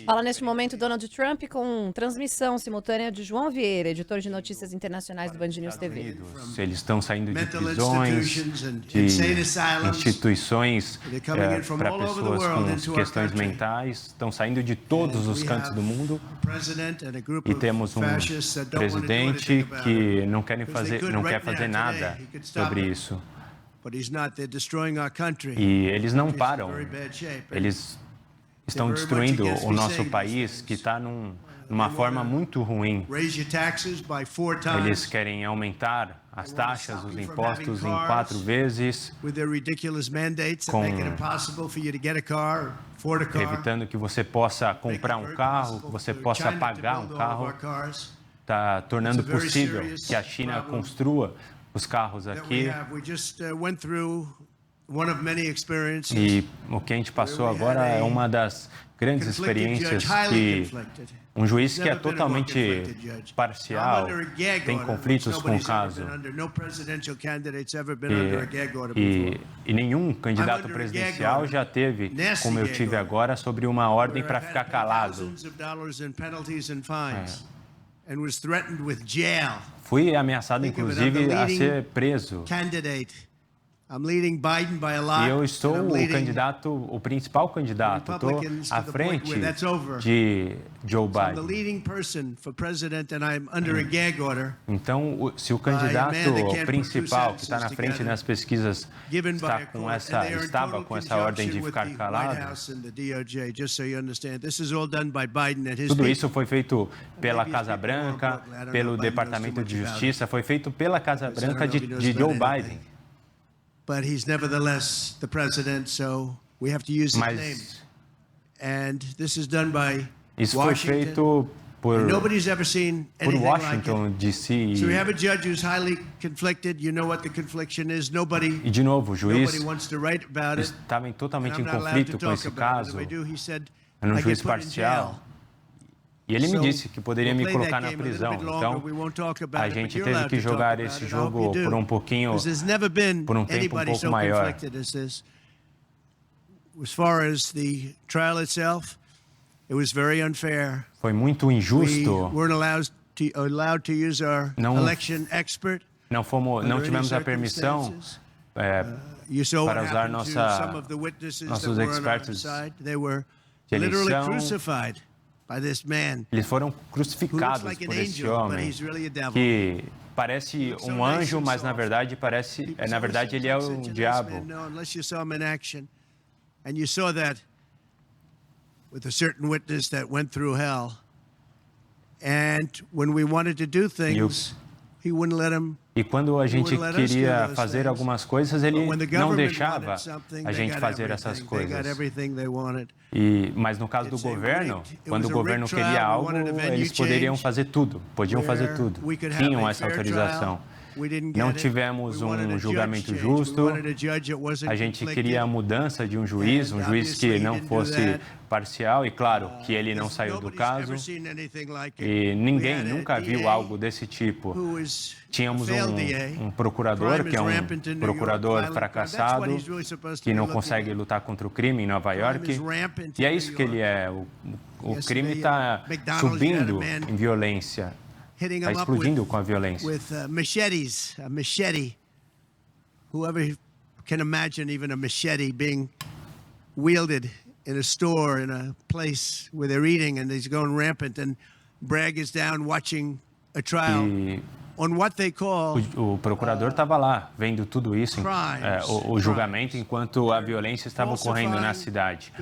Fala neste momento Donald Trump com transmissão simultânea de João Vieira, editor de notícias internacionais do Band News TV. Eles estão saindo de prisões, de instituições para pessoas com questões mentais, estão saindo de todos os cantos do mundo e temos um presidente que não quer fazer nada sobre isso. E eles não param, eles estão destruindo o nosso país, que está numa forma muito ruim. Eles querem aumentar as taxas, os impostos em 4 vezes, evitando que você possa comprar um carro, que você possa pagar um carro. Está tornando possível que a China construa os carros aqui. E o que a gente passou agora é uma das grandes experiências que um juiz que é totalmente parcial, tem conflitos com o caso. E nenhum candidato presidencial já teve, como eu tive agora, sobre uma ordem para ficar calado. Fui ameaçado, inclusive, a ser preso. E eu estou o principal candidato, estou à frente de Joe Biden. Então, se o candidato principal que está na frente nas pesquisas estava com essa ordem de ficar calado, tudo isso foi feito pela Casa Branca, pelo Departamento de Justiça, foi feito pela Casa Branca de Joe Biden. But he's nevertheless the president, so we have to use his name. And this is done by isso foi feito por nobody's ever seen anything Washington, like it. D.C. So we have a judge who's highly conflicted. You know what the confliction is. E de novo, o juiz wants to write about it. Estava totalmente em conflito com esse caso. Era um juiz parcial. E ele me disse que poderia me colocar na prisão. Então, a gente teve que jogar esse jogo por um tempo um pouco maior. Foi muito injusto. Não tivemos a permissão para usar nossos expertos de eleição. Eles foram crucificados por esse homem, que parece um anjo, mas na verdade ele é o diabo. E quando a gente queria fazer algumas coisas, ele não deixava a gente fazer essas coisas. Mas no caso do governo, quando o governo queria algo, eles podiam fazer tudo. Tinham essa autorização. Não tivemos um julgamento justo. A gente queria a mudança de um juiz que não fosse parcial, e claro que ele não saiu do caso. E ninguém nunca viu algo desse tipo. Tínhamos um procurador, que é um procurador fracassado, que não consegue lutar contra o crime em Nova York. E é isso que ele é. O crime está subindo em violência. Está explodindo com a violência. A machete. Whoever can imagine even a machete being wielded in a store, in a place where they're eating, and he's going rampant, and Bragg is down watching a trial on what they call o procurador estava lá vendo tudo isso, o julgamento, enquanto a violência estava ocorrendo na cidade.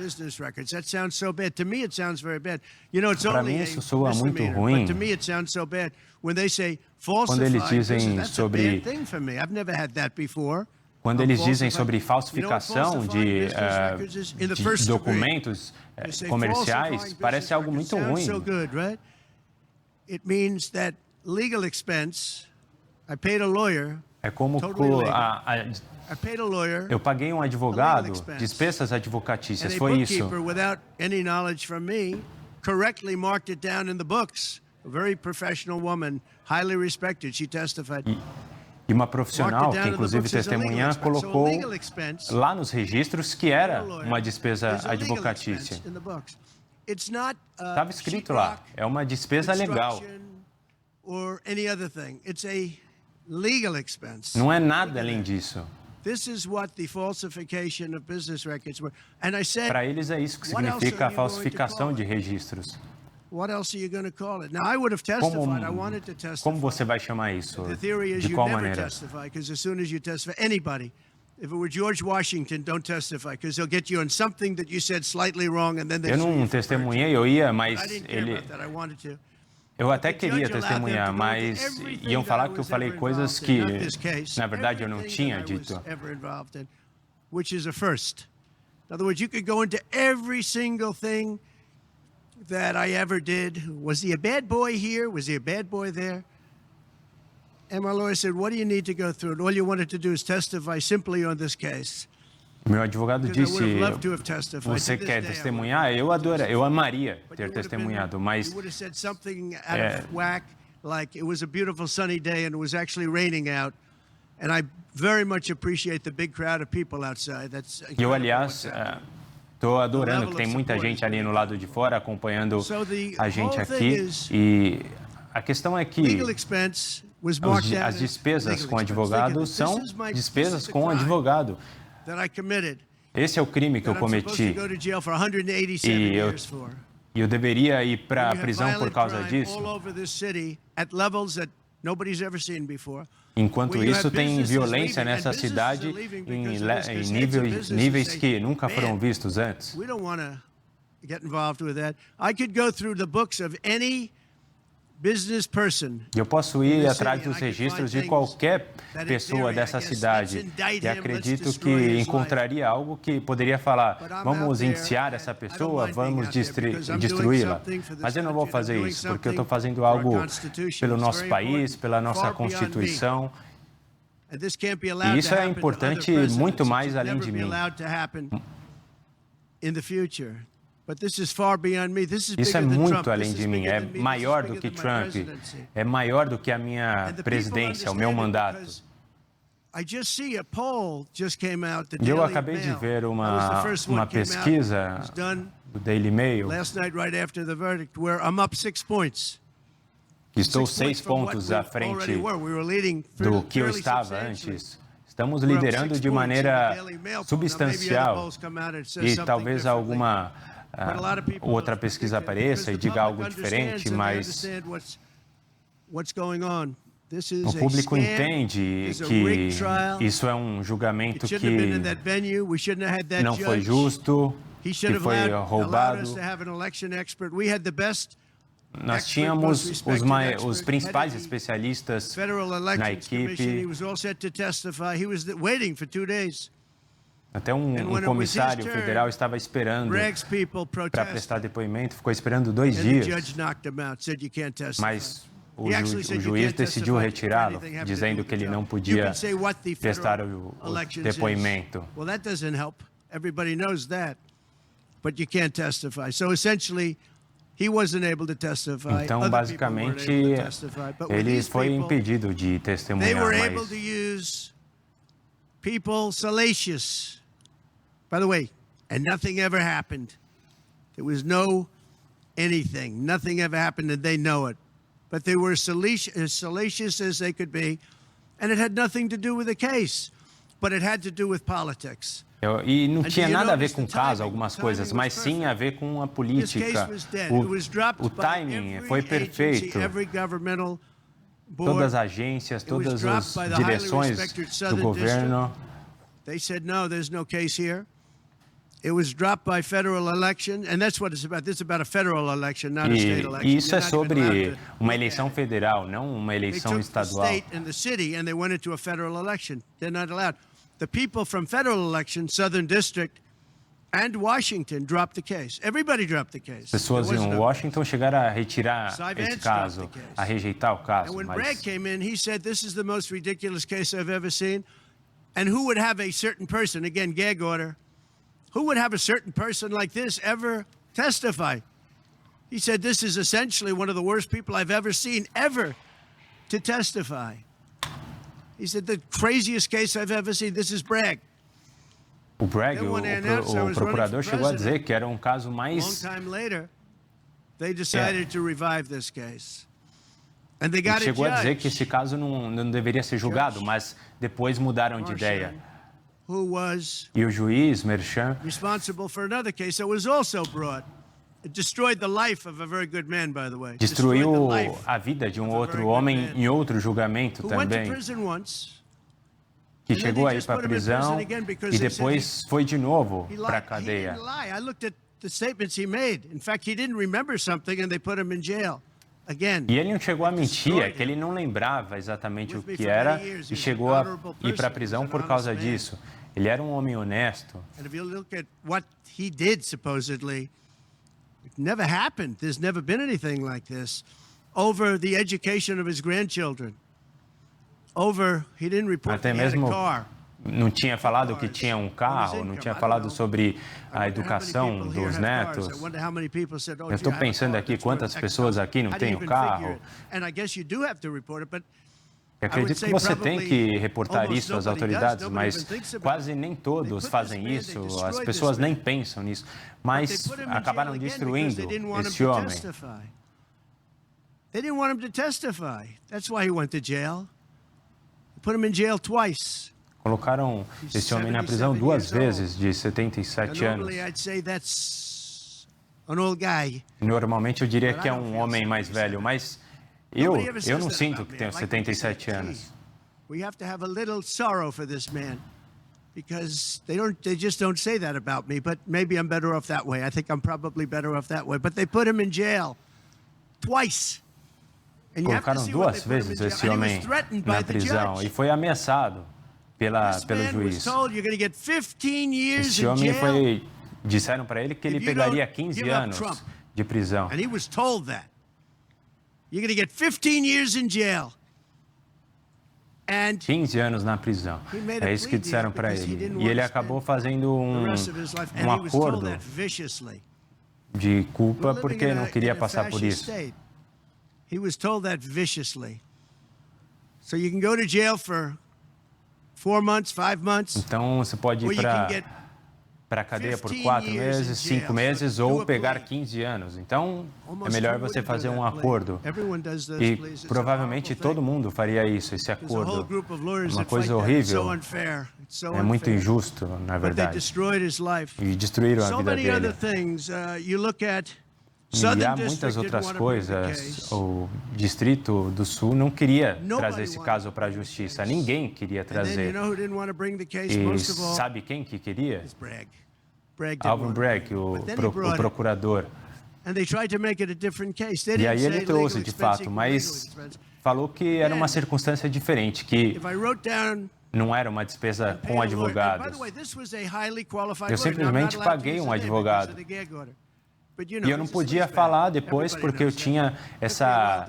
Para mim isso soa muito ruim. Quando eles dizem sobre falsificação de documentos comerciais, parece algo muito ruim. Legal expense. I paid a lawyer. É como eu paguei um advogado, despesas advocatícias, foi isso. Without any knowledge from me, correctly marked it down in the books. A very professional woman, highly respected. She testified. E uma profissional, que inclusive testemunha, colocou lá nos registros que era uma despesa advocatícia. Estava escrito lá, é uma despesa legal. Não é nada além disso. Para eles é isso que significa a falsificação de registros. Como você vai chamar isso? De qual maneira? If it were George Washington, don't testify, because he'll get you on something that you said slightly wrong, and then they. Eu não testemunhei, eu ia, mas ele. Eu até queria testemunhar, mas iam falar que eu falei coisas que, na verdade, eu não tinha dito. Which is a first. In other words, you could go into every single thing that I ever did. Was he a bad boy here? Was he a bad boy there? And my lawyer said, what do you need to go through? And all you wanted to do is testify simply on this case. Meu advogado disse, você quer testemunhar? Eu amaria ter testemunhado, mas like it was a beautiful sunny day and it was actually raining out. And I very much appreciate the big crowd of people outside. Eu, aliás, estou adorando que tem muita gente ali no lado de fora acompanhando a gente aqui. E a questão é que as despesas com advogado são despesas com advogado. Esse é o crime que eu cometi. E eu deveria ir para a prisão por causa disso. Enquanto isso, tem violência nessa cidade em níveis que nunca foram vistos antes. Eu posso ir atrás dos registros de qualquer pessoa dessa cidade e acredito que encontraria algo que poderia falar, vamos indiciar essa pessoa, vamos destruí-la. Mas eu não vou fazer isso, porque eu estou fazendo algo pelo nosso país, pela nossa Constituição. E isso é importante muito mais além de mim. Isso é muito além de mim, é maior do que Trump, é maior do que a minha presidência, o meu mandato. E eu acabei de ver uma pesquisa do Daily Mail. Estou 6 pontos à frente do que eu estava antes. Estamos liderando de maneira substancial e talvez alguma outra pesquisa apareça e diga algo diferente, mas o público entende que isso é um julgamento que não foi justo, que foi roubado. Nós tínhamos os principais especialistas na equipe. Até um comissário federal estava esperando para prestar depoimento, ficou esperando 2 dias, mas o juiz decidiu retirá-lo, dizendo que ele não podia prestar o depoimento. Então, basicamente, ele foi impedido de testemunhar, mas people salacious. By the way, and nothing ever happened. There was no anything. Nothing ever happened, and they know it. But they were as salacious as they could be, and it had nothing to do with the case, but it had to do with politics. E não tinha nada a ver com o caso, algumas coisas, mas sim a ver com a política. O timing foi perfeito. Todas as agências, todas as direções do governo. They said no, there's no case here. It was dropped by federal election, and that's what it's about. This is about a federal election, not a state election. E isso é sobre uma eleição federal, não uma eleição estadual. They took the state and the city and they went into a federal election. They're not allowed. The people from federal election, Southern District and Washington dropped the case. Everybody dropped the case. Pessoas em Washington chegaram a retirar esse caso, a rejeitar o caso. And when Bragg came in, he said, "This is the most ridiculous case I've ever seen." And who would have a certain person, again, gag order, who would have a certain person like this ever testify? He said, this is essentially one of the worst people I've ever seen ever to testify. He said, the craziest case I've ever seen, this is Bragg. O Bragg, o procurador, chegou a dizer que era um caso mais they decided to revive this case. And they Ele got a chegou a dizer que judge esse caso não deveria ser julgado, mas depois mudaram de ideia. who was E o juiz Merchan responsible for another case that was also brought. It destroyed the life of a very good man, by the way. destruiu Destroyed the life a vida de um of a outro very good homem man em outro julgamento who went to também, prison once. que and then chegou they aí just para a put him in prison prisão again because e they said depois foi de novo He para a lied. He cadeia. didn't lie. I looked at the statements he made. In fact, he didn't remember something and they put him in jail. Again. E ele não chegou a mentir, é que ele não lembrava exatamente o que era e chegou a ir para a prisão por causa disso. Ele era um homem honesto. And if you look at what he did, supposedly, it never happened. There's never been anything like this. Over the education of his grandchildren. Over, he didn't report Até that he had a mesmo car. não tinha falado que tinha um carro, não tinha falado sobre a educação dos netos. Eu estou pensando aqui quantas pessoas aqui não têm um carro. Eu acredito que você tem que reportar isso às autoridades, mas quase nem todos fazem isso, as pessoas nem pensam nisso, mas acabaram destruindo esse homem. They didn't want him to testify. That's why he went to jail. Put him in jail twice. Colocaram esse homem na prisão 2 vezes, de 77 anos. Normalmente eu diria que é um homem mais velho, mas eu não sinto que tenho 77 anos. We have to have a little sorrow for this man, because they just don't say that about me. But maybe I'm better off that way. I think I'm probably better off that way. But they put him in jail twice. Colocaram 2 vezes esse homem na prisão e foi ameaçado pelo juiz. Esse homem disseram para ele que ele pegaria 15 anos de prisão. And he was told that. You're going to get 15 years in jail. 15 anos na prisão. É isso que disseram para ele. E ele acabou fazendo um acordo de culpa porque não queria passar por isso. He was told that viciously. So you can go to jail for 4 months, 5 months. Então você pode ir para a cadeia por 4 meses, 5 meses ou pegar 15 anos. Então é melhor você fazer um acordo. E provavelmente todo mundo faria isso, esse acordo. É uma coisa horrível. É muito injusto, na verdade. E destruíram a vida dele. E há muitas outras coisas. O Distrito do Sul não queria trazer esse caso para a justiça. Ninguém queria trazer. E sabe quem que queria? Alvin Bragg, o procurador. E aí ele trouxe, de fato, mas falou que era uma circunstância diferente, que não era uma despesa com advogados. Eu simplesmente paguei um advogado. E eu não podia falar depois porque eu tinha essa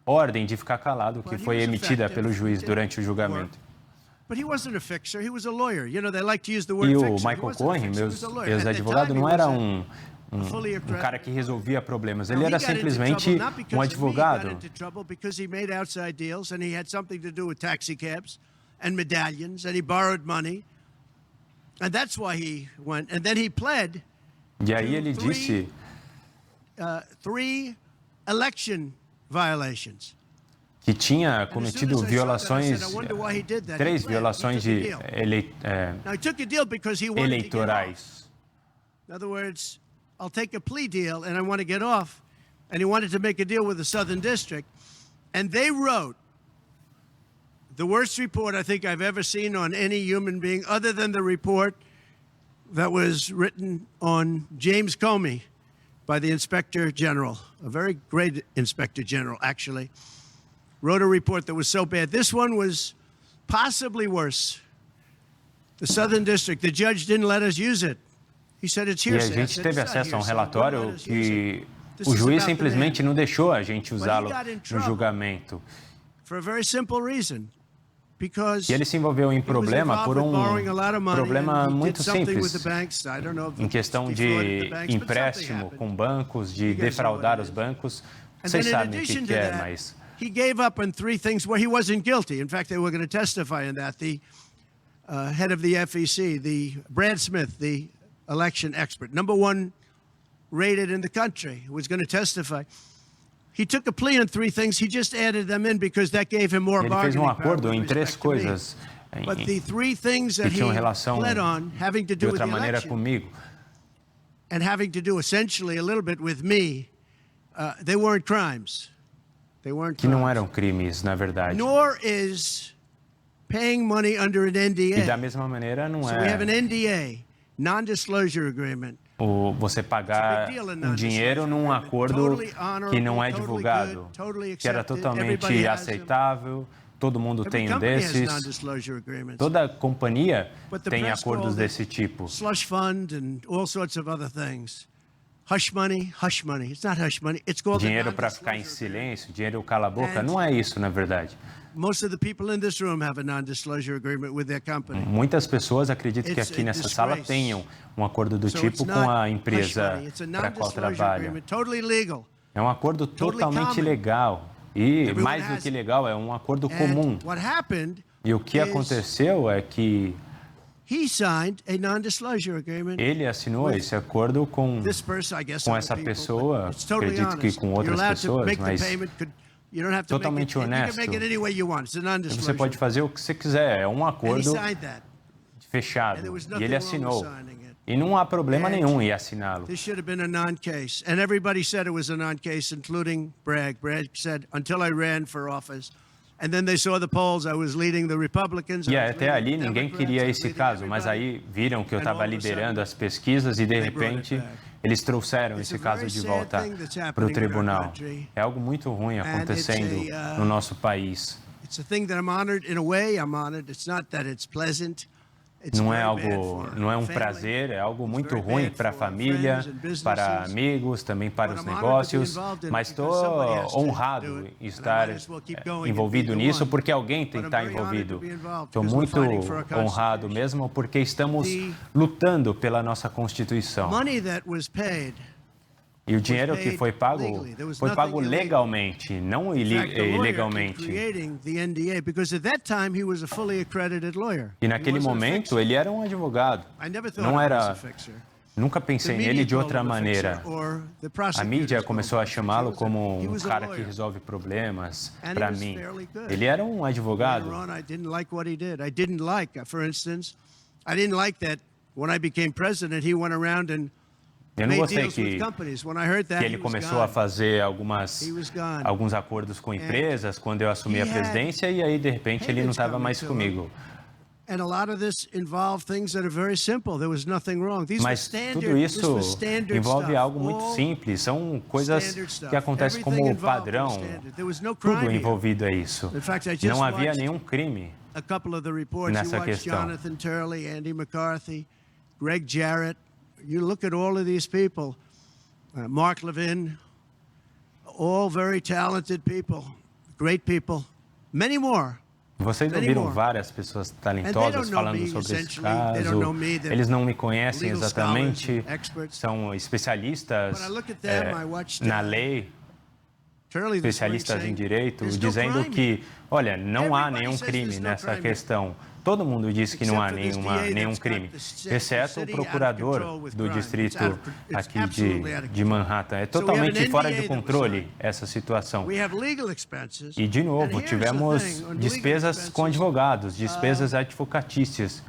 ordem de ficar calado que foi emitida pelo juiz durante o julgamento. E o Michael Cohen, meu ex-advogado, não era um cara que resolvia problemas. Ele era simplesmente um advogado. E aí ele disse 3 election violations. Que tinha cometido violações, 3 violações de eleitorais. In other words, I'll take a plea deal and I want to get off. And he wanted to make a deal with the Southern District. And they wrote the worst report I think I've ever seen on any human being, other than the report that was written on James Comey by the Inspector General, a very great Inspector General, actually, wrote a report that was so bad. This one was possibly worse. The Southern District, the judge didn't let us use it. He said it's hearsay. E a gente teve acesso a um relatório que o juiz simplesmente não deixou a gente usá-lo no julgamento. For a very simple reason. E ele se envolveu em problema por um problema muito simples, em questão de empréstimo com bancos, de defraudar os bancos. Vocês sabem o que é, mas... He gave up on 3 things where he wasn't guilty. In fact, they were going to testify in that. The head of the FEC, the Brad Smith, the election expert. Number 1 rated in the country, who was going to testify. He took a plea on 3 things. He just added them in because that gave him more Ele fez bargaining acordo power em with 3 respect to me. coisas But the 3 things que that he tinham relação pled on, having to de do with outra the maneira election, comigo. and having to do essentially a little bit with me, they weren't crimes. They weren't Que não crimes. eram crimes, na verdade. Nor is paying money under an NDA. E da mesma maneira não So we have an é NDA, non-disclosure agreement. você pagar dinheiro num acordo que não é divulgado, que era totalmente aceitável, todo mundo tem desses, toda companhia tem acordos desse tipo. Slush fund and all sorts of other things. Hush money, hush money. It's not hush money. It's called Dinheiro para ficar em silêncio, dinheiro cala a boca, não é isso na verdade. Most of the people in this room have a non-disclosure agreement with their company. Muitas pessoas acreditam que aqui nessa sala tenham um acordo do tipo com a empresa para a qual trabalham. É um acordo totalmente legal e, mais do que legal, é um acordo comum. E o que aconteceu é que ele assinou esse acordo com essa pessoa, acredito que com outras pessoas, mas totalmente honesto. Você pode fazer o que você quiser, é um acordo fechado. E ele assinou. E não há problema nenhum em assiná-lo. This should have been a non-case. And everybody said it was a non-case, including Bragg. Bragg said, until I ran for office. And then they saw the polls, I was leading the Republicans. E até ali ninguém queria esse caso, mas aí viram que eu estava liderando as pesquisas e de repente eles trouxeram esse caso de volta para o tribunal. É algo muito ruim acontecendo no nosso país. It's a thing that I'm honored in a way. I'm honored. It's not that it's pleasant. Não é um prazer, é algo muito ruim para a família, para amigos, também para os negócios, mas estou honrado em estar envolvido nisso porque alguém tem que estar envolvido. Estou muito honrado mesmo porque estamos lutando pela nossa Constituição. E o dinheiro que foi pago legalmente, não ilegalmente. E naquele momento ele era um advogado. Nunca pensei nele de outra maneira. A mídia começou a chamá-lo como um cara que resolve problemas para mim. Ele era um advogado. Eu não gostei que ele começou a fazer alguns acordos com empresas quando eu assumi a presidência e aí, de repente, ele não estava mais comigo. Mas tudo isso envolve algo muito simples, são coisas que acontecem como padrão. Tudo envolvido é isso. Não havia nenhum crime nessa questão. Jonathan Turley, Andy McCarthy, Greg Jarrett. You look at all of these people, Mark Levin, all very talented people, great people, many more. Vocês ouviram várias pessoas talentosas falando sobre esse caso. Eles não me conhecem exatamente, são especialistas na lei, especialistas em direito, dizendo que, olha, não há nenhum crime nessa questão. Todo mundo diz que não há nenhum crime, exceto o procurador do distrito aqui de Manhattan. É totalmente fora de controle essa situação. E, de novo, tivemos despesas com advogados, despesas advocatícias.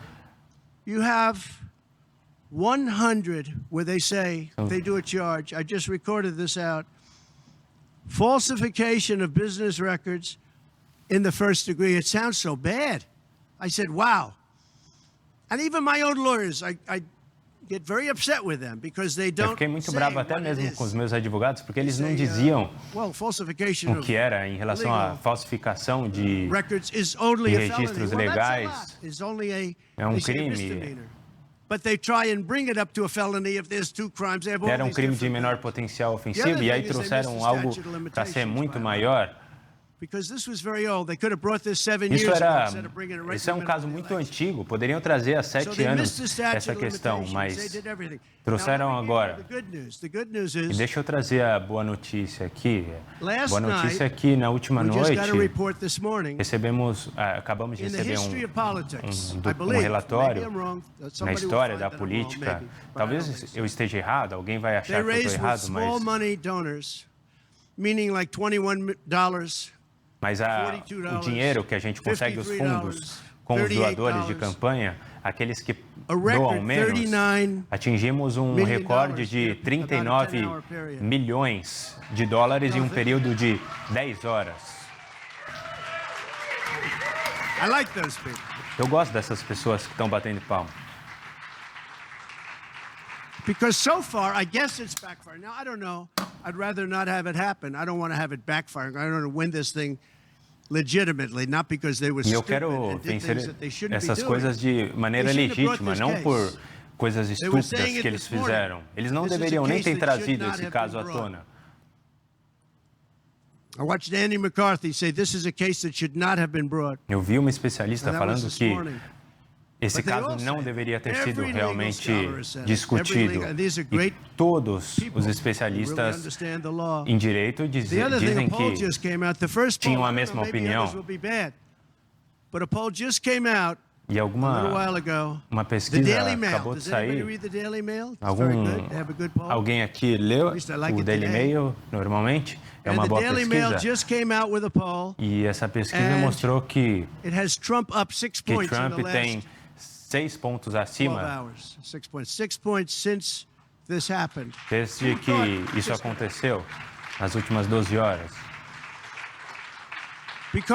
You have 100 where they say they do a charge. I just recorded this out. Falsification of business records in the first degree. It sounds so bad. I said, wow. And even my own lawyers, I get very upset with them because they don't. Eu fiquei muito bravo até mesmo com os meus advogados porque eles não diziam o que era em relação à falsificação de registros legais. É um crime. Era um crime de menor potencial ofensivo e aí trouxeram algo para ser muito maior. Isso é um caso muito antigo. Poderiam trazer há 7 anos essa questão, mas trouxeram agora. E deixa eu trazer a boa notícia aqui. Boa notícia é que na última noite acabamos de receber um relatório na história da política. Talvez eu esteja errado, alguém vai achar que eu estou errado, mas o dinheiro que a gente consegue, os fundos com os doadores de campanha, aqueles que doam menos, atingimos um recorde de 39 milhões de dólares em um período de 10 horas. Eu gosto dessas pessoas que estão batendo palma. Because so far, I guess it's backfiring. Now, I don't know. I'd rather not have it happen. I don't want to have it backfiring. I don't want to win this thing legitimately, not because they were stupid and did things that they shouldn't be doing. Essas coisas de maneira legítima, não por coisas estúpidas que eles fizeram. Eles não deveriam nem ter trazido esse caso à tona. I watched Andy McCarthy say this is a case that should not have been brought. Eu vi uma especialista falando que esse caso não deveria ter sido realmente discutido. E todos os especialistas em direito dizem que tinham a mesma opinião. E uma pesquisa acabou de sair. Alguém aqui leu o Daily Mail normalmente? É uma boa pesquisa. E essa pesquisa mostrou que Trump tem 6 pontos acima desde que isso aconteceu, nas últimas 12 horas. Porque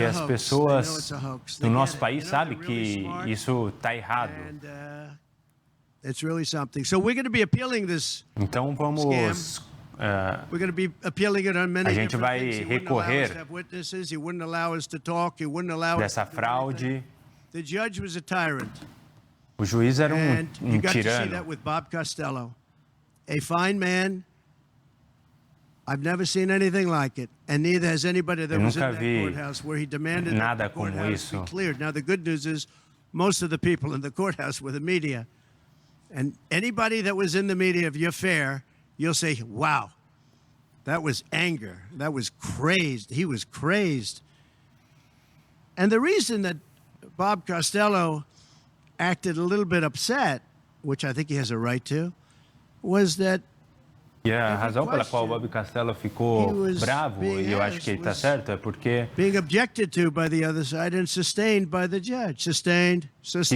as pessoas do nosso país sabem que isso está errado. Então vamos... a gente vai recorrer dessa fraude. O juiz era um tirano. Eu nunca vi nada como isso. Now the good news is most of the people in the courthouse were the media. And anybody that was in the media, if you're fair, you'll say, wow, that was anger. That was crazed. He was crazed. And the reason that Bob Costello acted a little bit upset, which I think he has a right to, was that E a razão pela qual o Bob Costello ficou bravo, e eu acho que ele está certo, é porque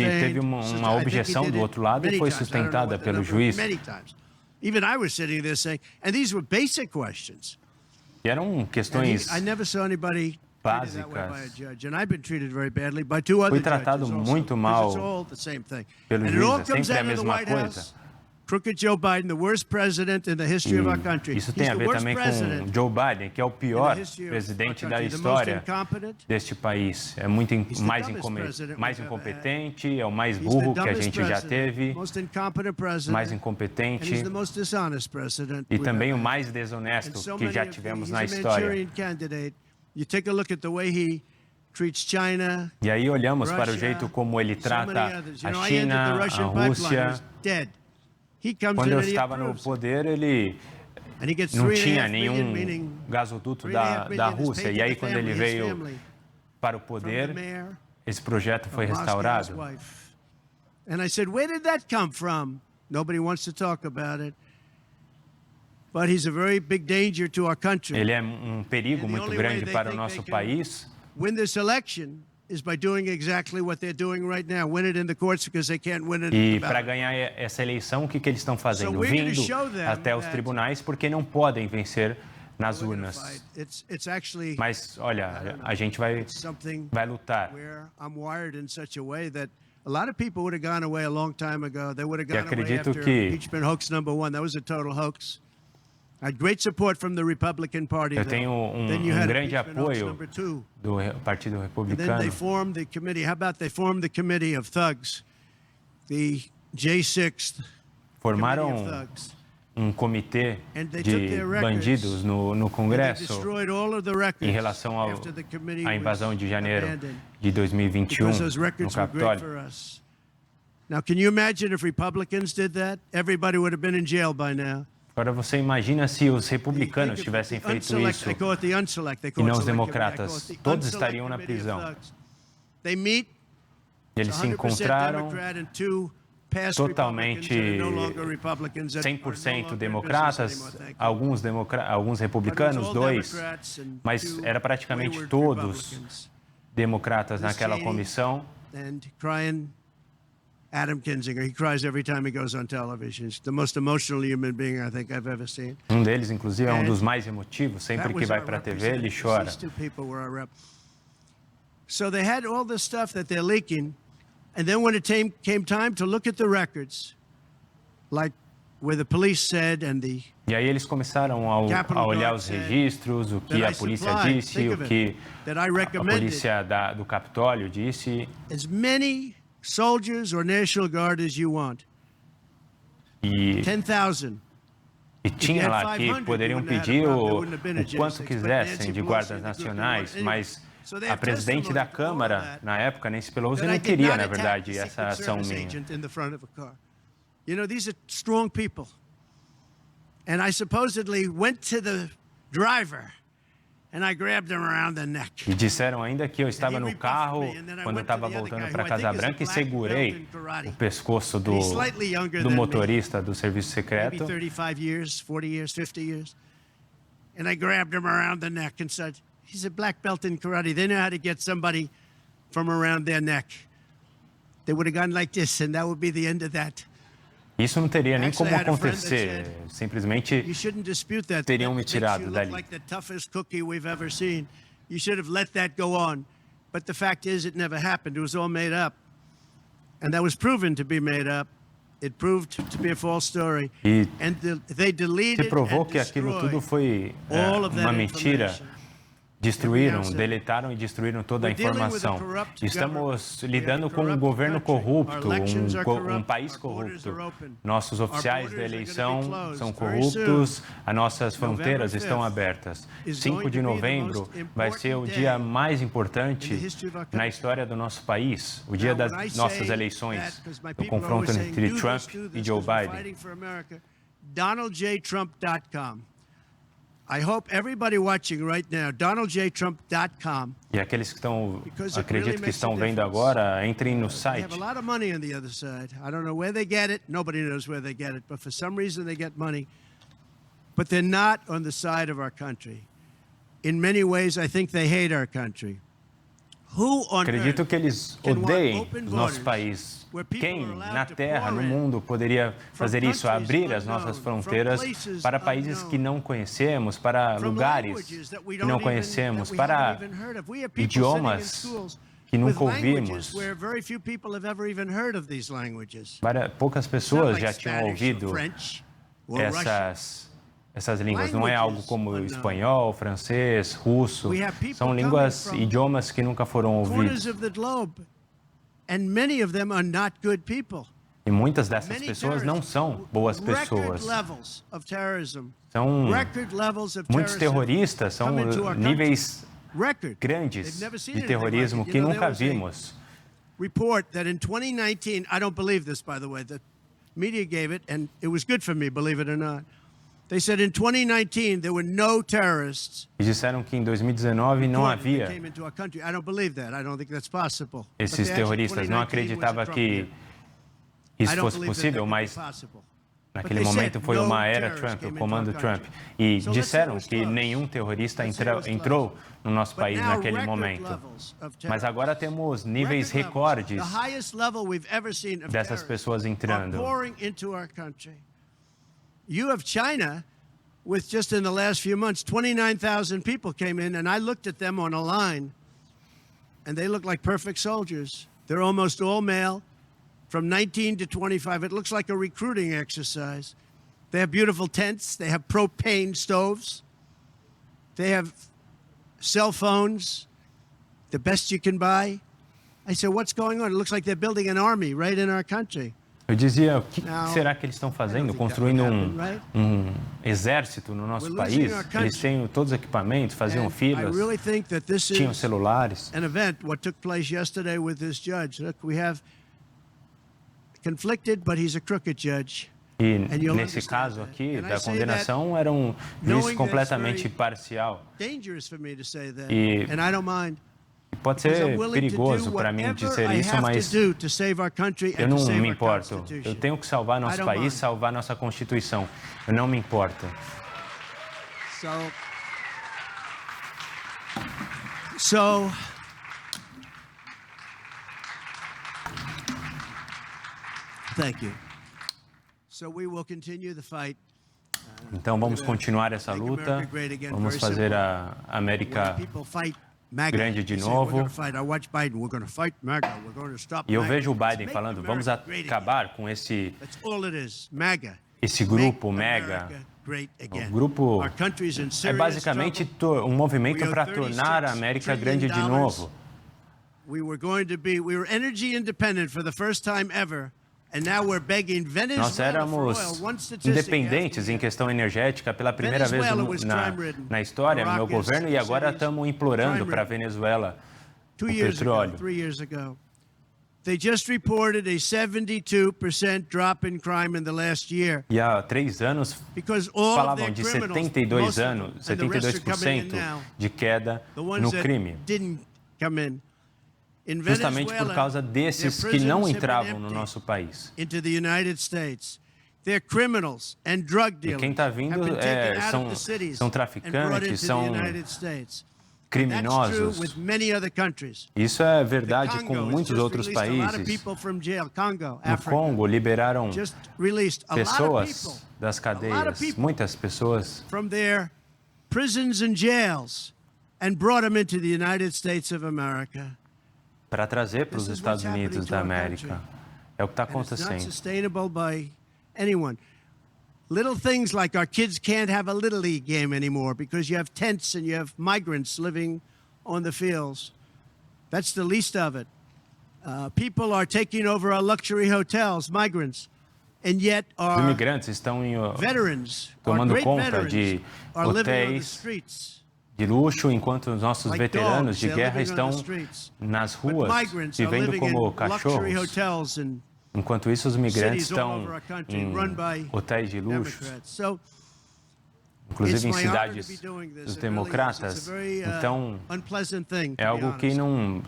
teve uma objeção do outro lado e foi sustentada pelo juiz. E eram questões básicas. Fui tratado muito mal pelo juiz, é sempre a mesma coisa. Isso tem a ver também com Joe Biden, que é o pior presidente da história deste país. É muito mais incompetente, é o mais burro que a gente já teve, mais incompetente e também o mais desonesto que já tivemos na história. E aí olhamos para o jeito como ele trata a China, a Rússia. Quando eu estava no poder, ele não tinha nenhum gasoduto da Rússia. E aí, quando ele veio para o poder, esse projeto foi restaurado. E eu disse, where did that come from? Nobody wants to talk about it. But he's a very big danger to our country. Ele é um perigo muito grande para o nosso país. Win this election is by doing exactly what they're doing right now, win it in the courts because they can't win it. E para ganhar essa eleição, o que eles estão fazendo? Vindo até os tribunais porque não podem vencer nas urnas. Mas olha, a gente vai lutar. E acredito que eu tenho um grande apoio do Partido Republicano. Formaram comitê de bandidos no Congresso em relação à invasão de janeiro de 2021 no Capitólio. Now, can you imagine if Republicans did that? Everybody would have been in jail by now. Agora você imagina se os republicanos tivessem feito isso e não os democratas, todos estariam na prisão. Eles se encontraram totalmente 100% democratas, alguns republicanos, 2, mas era praticamente todos democratas naquela comissão. Adam Kinzinger, he cries every time he goes on television. He's the most emotional human being I think I've ever seen. Deles, inclusive, é dos mais emotivos. Sempre que vai para a TV, ele chora. So they had all this stuff that they're leaking, and then when it came time to look at the records, like where the police said and the E aí eles começaram a olhar os registros, o que a polícia disse, o que a polícia do Capitólio disse. As many soldiers or National Guard as you want. 10,000. E tinha lá que poderiam pedir o quanto quisessem de guardas nacionais, mas a presidente da Câmara, na época, Nancy Pelosi, não queria, na verdade, essa ação minha. You know, these are strong people. And I supposedly went to the driver and I grabbed him around the neck. E disseram ainda que eu estava no carro quando eu estava voltando para a Casa Branca e segurei o pescoço do motorista do serviço secreto. 35 years, 40 years, 50 years. And I grabbed him around the neck and said, he's a black belt in karate. They know how to get somebody from around their neck. They would have gone like this and that would be the end of that. Isso não teria nem como acontecer, simplesmente teriam me tirado dali. You should have let that go on. But the fact is it never happened. It was all made up. And that was proven to be made up. It proved to be a false story. And they deleted se provou que aquilo tudo foi uma mentira. Destruíram, deletaram e destruíram toda a informação. Estamos lidando com um governo corrupto, um país corrupto. Nossos oficiais da eleição são corruptos, as nossas fronteiras estão abertas. 5 de novembro vai ser o dia mais importante na história do nosso país, o dia das nossas eleições, o confronto entre Trump e Joe Biden. DonaldJTrump.com. I hope everybody watching right now, DonaldJTrump.com. E aqueles que acredito que estão vendo agora, entrem no site. They have a lot of money on the other side. I don't know where they get it. Nobody knows where they get it, but for some reason they get money. But they're not on the side of our country. In many ways, I think they hate our country. Acredito que eles odeiem o nosso país. Quem na Terra, no mundo, poderia fazer isso? Abrir as nossas fronteiras para países que não conhecemos, para lugares que não conhecemos, para idiomas que nunca ouvimos. Poucas pessoas já tinham ouvido essas línguas. Não é algo como espanhol, francês, russo. São línguas, idiomas que nunca foram ouvidos. E muitas dessas pessoas não são boas pessoas. São muitos terroristas, são níveis grandes de terrorismo que nunca vimos. Report that in 2019, I don't believe this, by the way, the media gave it, and it was good for me, believe it or not. They said in 2019 there were no terrorists. E disseram que em 2019 não havia esses terroristas. Não acreditava que isso fosse possível, mas naquele momento foi uma era Trump, o comando Trump. E disseram que nenhum terrorista entrou no nosso país naquele momento. Mas agora temos níveis recordes dessas pessoas entrando. You have China, with just in the last few months, 29,000 people came in, and I looked at them on a line, and they look like perfect soldiers. They're almost all male, from 19 to 25. It looks like a recruiting exercise. They have beautiful tents. They have propane stoves. They have cell phones, the best you can buy. I said, what's going on? It looks like they're building an army right in our country. Eu dizia, o que será que eles estão fazendo? Construindo um exército no nosso país? Eles têm todos os equipamentos, faziam filas, tinham celulares. What took place yesterday with this judge. Look, we have conflicted, but he's a crooked judge. E nesse caso aqui, da condenação, era um juiz completamente parcial. E pode ser perigoso para mim dizer isso, mas eu não me importo. Eu tenho que salvar nosso país, salvar nossa Constituição. Eu não me importo. Thank you. Então vamos continuar essa luta, vamos fazer a América grande de novo. E eu vejo o Biden falando, vamos acabar com esse grupo MAGA. O grupo é basicamente um movimento para tornar a América grande de novo. We were energy independent for the first time ever. Nós éramos independentes em questão energética pela primeira vez na história, no meu governo, e agora estamos implorando para a Venezuela o petróleo. E há 3 anos falavam de 72% de queda no crime. Justamente por causa desses que não entravam no nosso país. E quem está vindo são traficantes, são criminosos. Isso é verdade com muitos outros países. No Congo, liberaram pessoas das cadeias, muitas pessoas. Para trazer para os Estados Unidos da América. É o que está acontecendo. Little things like our kids can't have a Little League game anymore because you have tents and you have migrants living on the fields. That's the least of it. People are taking over our luxury hotels, migrants, and yet os our imigrantes estão veterans, tomando conta de hotéis de luxo, enquanto os nossos veteranos de guerra estão nas ruas, vivendo como cachorros. Enquanto isso, os migrantes estão em hotéis de luxo, inclusive em cidades dos democratas. Então, é algo que não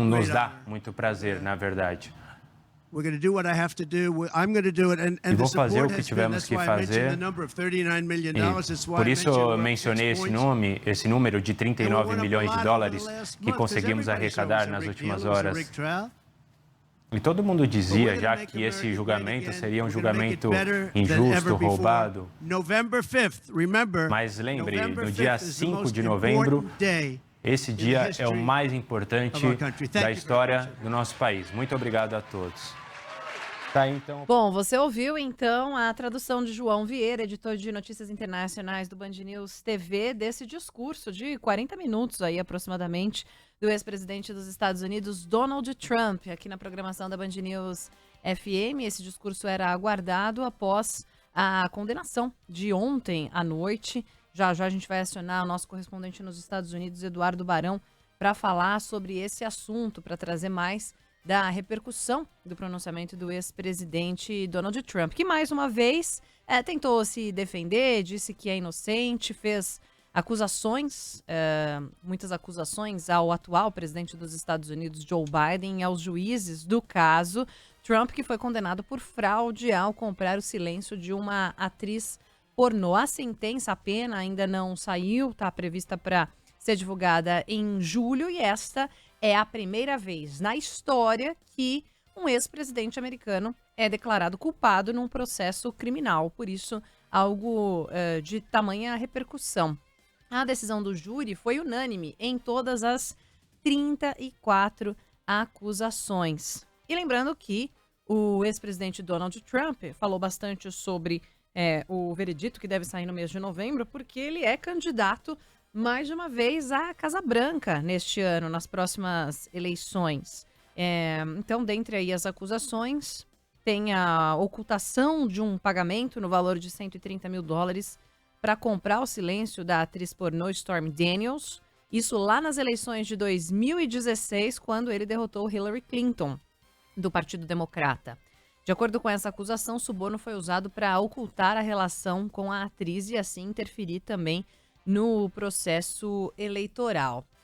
nos dá muito prazer, na verdade. E vou fazer o que tivemos que fazer. E por isso eu mencionei esse número de 39 milhões de dólares que conseguimos arrecadar nas últimas horas. E todo mundo dizia já que esse julgamento seria um julgamento injusto, roubado. Mas lembre, no dia 5 de novembro, esse dia é o mais importante da história do nosso país. Muito obrigado a todos. Tá, então. Bom, você ouviu então a tradução de João Vieira, editor de notícias internacionais do Band News TV, desse discurso de 40 minutos aí aproximadamente do ex-presidente dos Estados Unidos, Donald Trump, aqui na programação da Band News FM. Esse discurso era aguardado após a condenação de ontem à noite. Já já a gente vai acionar o nosso correspondente nos Estados Unidos, Eduardo Barão, para falar sobre esse assunto, para trazer mais da repercussão do pronunciamento do ex-presidente Donald Trump, que mais uma vez tentou se defender, disse que é inocente, fez acusações, muitas acusações ao atual presidente dos Estados Unidos, Joe Biden, e aos juízes do caso. Trump, que foi condenado por fraude ao comprar o silêncio de uma atriz pornô. A sentença, a pena ainda não saiu, está prevista para ser divulgada em julho, e esta é a primeira vez na história que um ex-presidente americano é declarado culpado num processo criminal. Por isso, algo de tamanha repercussão. A decisão do júri foi unânime em todas as 34 acusações. E lembrando que o ex-presidente Donald Trump falou bastante sobre o veredito que deve sair no mês de novembro, porque ele é candidato mais de uma vez à Casa Branca neste ano, nas próximas eleições. Então, dentre aí as acusações, tem a ocultação de um pagamento no valor de $130 mil para comprar o silêncio da atriz pornô Stormy Daniels. Isso lá nas eleições de 2016, quando ele derrotou Hillary Clinton, do Partido Democrata. De acordo com essa acusação, o suborno foi usado para ocultar a relação com a atriz e assim interferir também no processo eleitoral.